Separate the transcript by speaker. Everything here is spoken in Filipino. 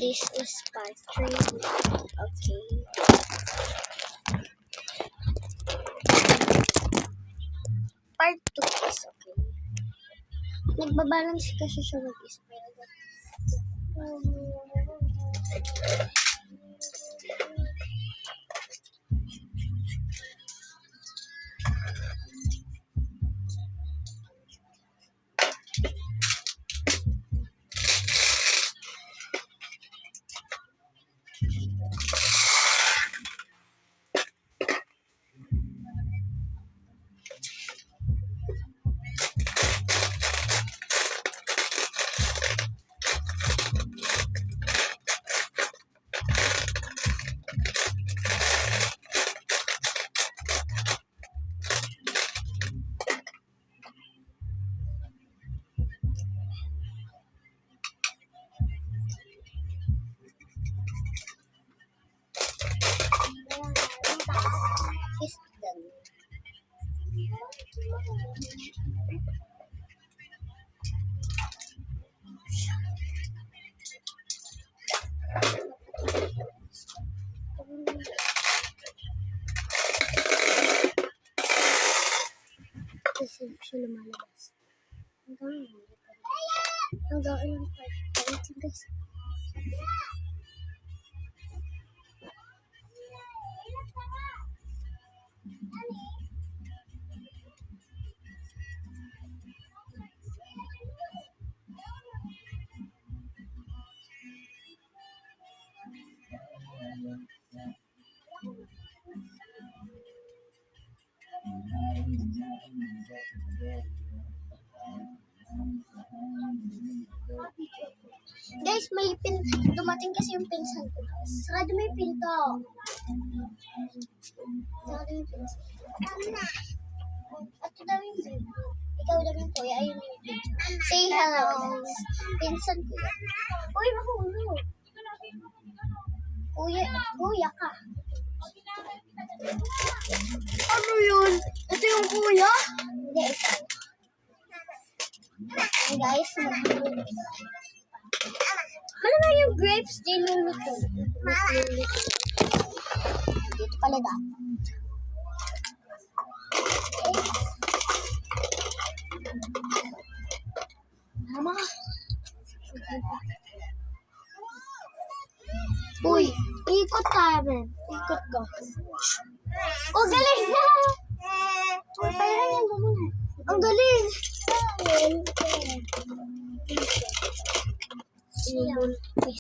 Speaker 1: this is part 3. Okay. Part 2 is okay. Nagbabalance kasi siya mag-spell. Kasi siya lumalabas. Hanggang ilang part. Wait guys. Guys, may dumating kasi yung pinsan ko. Sarado mo yung pinto. Sarado yung pinto. At ito daw yung pinto. Ikaw daw yung kuya. Ayun yung pinto. Say hello. Pinsan ko yan. Uy, mahulog. Kuya ka. Ano yun? Ito yung kuya? Hindi, ito. Hey guys, mahulog. Ano nga yung grapes din nito? Dito pala dapat. Mama. Uy, ikot tayo, man. Ikot ko. Oh, galing! Ang galing! Ang galing!